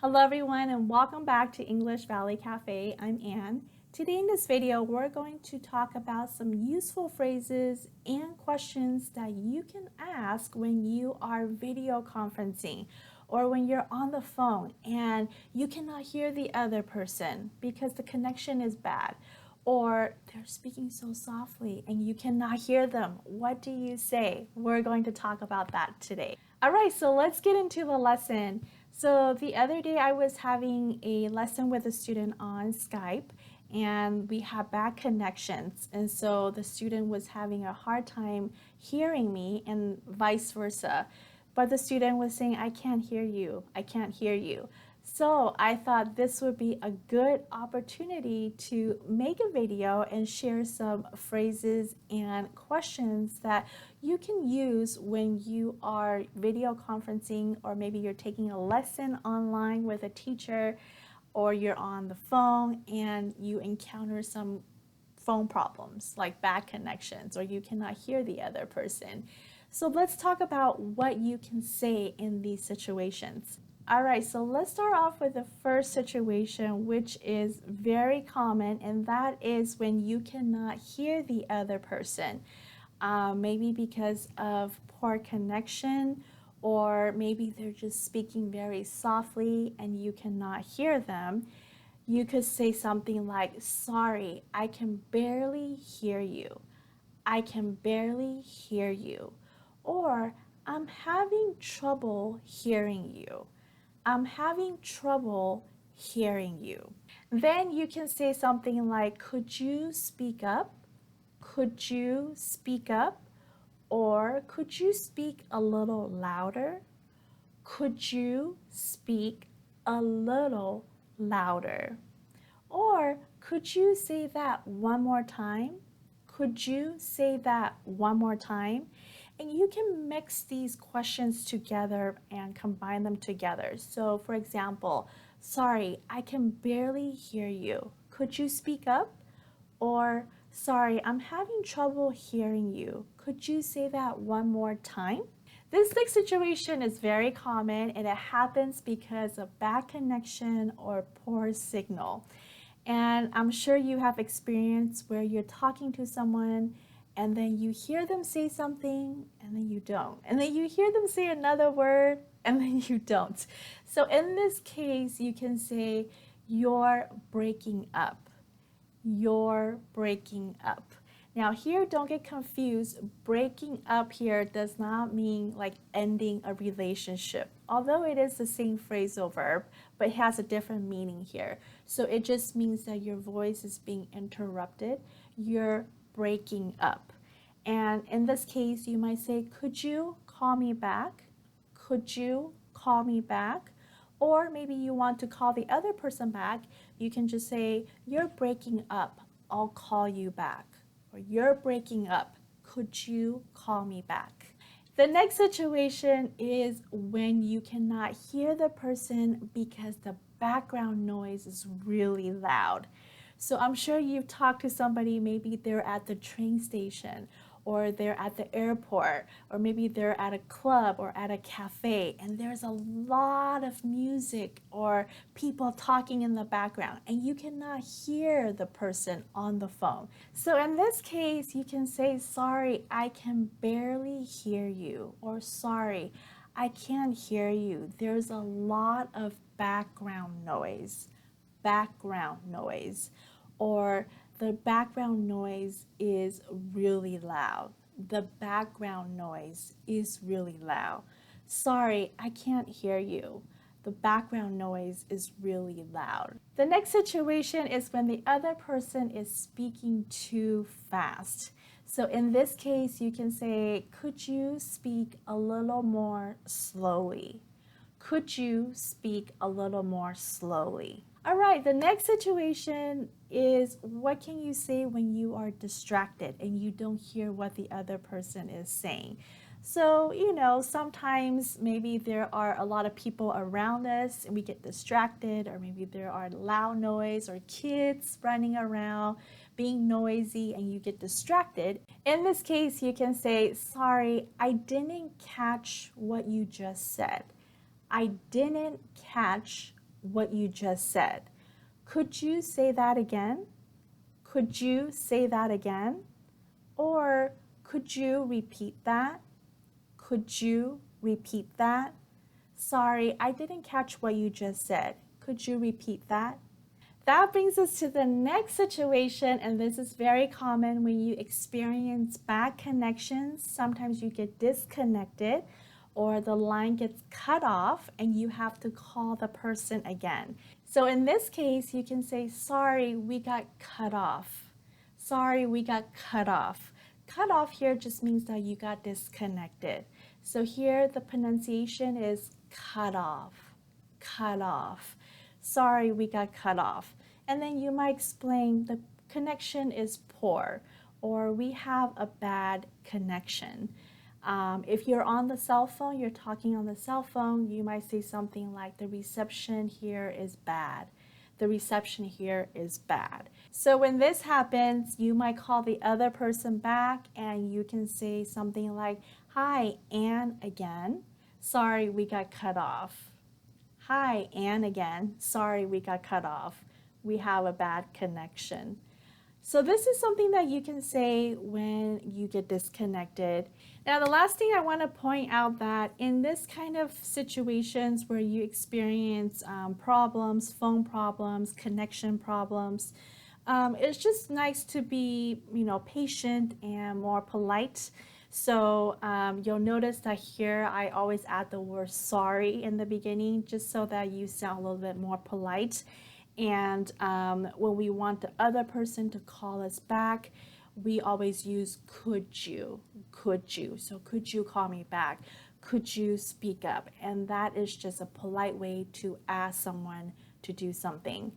Hello everyone and welcome back to English Valley Cafe. I'm Anne. Today in this video we're going to talk about some useful phrases and questions that you can ask when you are video conferencing or when you're on the phone and you cannot hear the other person because the connection is bad or they're speaking so softly and you cannot hear them. What do you say? We're going to talk about that today. All right, so let's get into the lesson. So the other day I was having a lesson with a student on Skype and we had bad connections. And so the student was having a hard time hearing me and vice versa. But the student was saying, I can't hear you, I can't hear you. So I thought this would be a good opportunity to make a video and share some phrases and questions that you can use when you are video conferencing, or maybe you're taking a lesson online with a teacher, or you're on the phone and you encounter some phone problems like bad connections or you cannot hear the other person. So let's talk about what you can say in these situations. All right, so let's start off with the first situation, which is very common, and that is when you cannot hear the other person. Maybe because of poor connection, or maybe they're just speaking very softly and you cannot hear them. You could say something like, sorry, I can barely hear you. I can barely hear you. Or, I'm having trouble hearing you. I'm having trouble hearing you. Then you can say something like, could you speak up? Could you speak up? Or could you speak a little louder? Could you speak a little louder? Or could you say that one more time? Could you say that one more time? And you can mix these questions together and combine them together. So for example, sorry, I can barely hear you. Could you speak up? Or sorry, I'm having trouble hearing you. Could you say that one more time? This next situation is very common and it happens because of bad connection or poor signal. And I'm sure you have experience where you're talking to someone and then you hear them say something and then you don't. And then you hear them say another word and then you don't. So in this case, you can say, you're breaking up. You're breaking up. Now here, don't get confused. Breaking up here does not mean like ending a relationship, although it is the same phrasal verb, but it has a different meaning here. So it just means that your voice is being interrupted. You're breaking up. And in this case, you might say, could you call me back? Could you call me back? Or maybe you want to call the other person back. You can just say, you're breaking up. I'll call you back. Or you're breaking up. Could you call me back? The next situation is when you cannot hear the person because the background noise is really loud. So I'm sure you've talked to somebody, maybe they're at the train station or they're at the airport, or maybe they're at a club or at a cafe, and there's a lot of music or people talking in the background, and you cannot hear the person on the phone. So in this case, you can say, sorry, I can barely hear you, or sorry, I can't hear you. There's a lot of background noise. Background noise. Or the background noise is really loud. The background noise is really loud. Sorry, I can't hear you. The background noise is really loud. The next situation is when the other person is speaking too fast. So in this case, you can say, could you speak a little more slowly? Could you speak a little more slowly? All right, the next situation is, what can you say when you are distracted and you don't hear what the other person is saying? So, sometimes maybe there are a lot of people around us and we get distracted, or maybe there are loud noise or kids running around being noisy and you get distracted. In this case, you can say, sorry, I didn't catch what you just said. I didn't catch what you just said. Could you say that again? Could you say that again? Or could you repeat that? Could you repeat that? Sorry, I didn't catch what you just said. Could you repeat that? That brings us to the next situation, and this is very common when you experience bad connections. Sometimes you get disconnected or the line gets cut off and you have to call the person again. So in this case, you can say, sorry, we got cut off. Sorry, we got cut off. Cut off here just means that you got disconnected. So here the pronunciation is cut off, cut off. Sorry, we got cut off. And then you might explain the connection is poor or we have a bad connection. If you're on the cell phone, you're talking on the cell phone, you might say something like the reception here is bad. The reception here is bad. So when this happens, you might call the other person back and you can say something like, hi, Ann again. Sorry, we got cut off. Hi, Ann again. Sorry, we got cut off. We have a bad connection. So this is something that you can say when you get disconnected. Now, the last thing I want to point out that in this kind of situations where you experience problems, phone problems, connection problems, it's just nice to be, patient and more polite. So you'll notice that here I always add the word sorry in the beginning just so that you sound a little bit more polite. And when we want the other person to call us back, we always use could you. So could you call me back? Could you speak up? And that is just a polite way to ask someone to do something.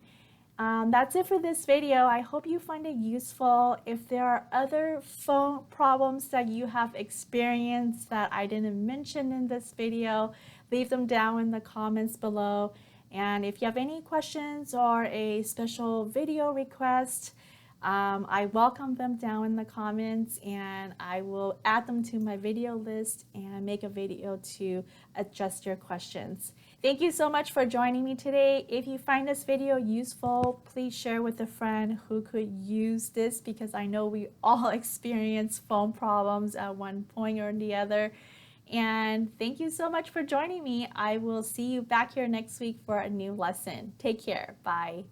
That's it for this video. I hope you find it useful. If there are other phone problems that you have experienced that I didn't mention in this video, leave them down in the comments below. And if you have any questions or a special video request, I welcome them down in the comments and I will add them to my video list and make a video to adjust your questions. Thank you so much for joining me today. If you find this video useful, please share with a friend who could use this because I know we all experience phone problems at one point or the other. And thank you so much for joining me. I will see you back here next week for a new lesson. Take care. Bye.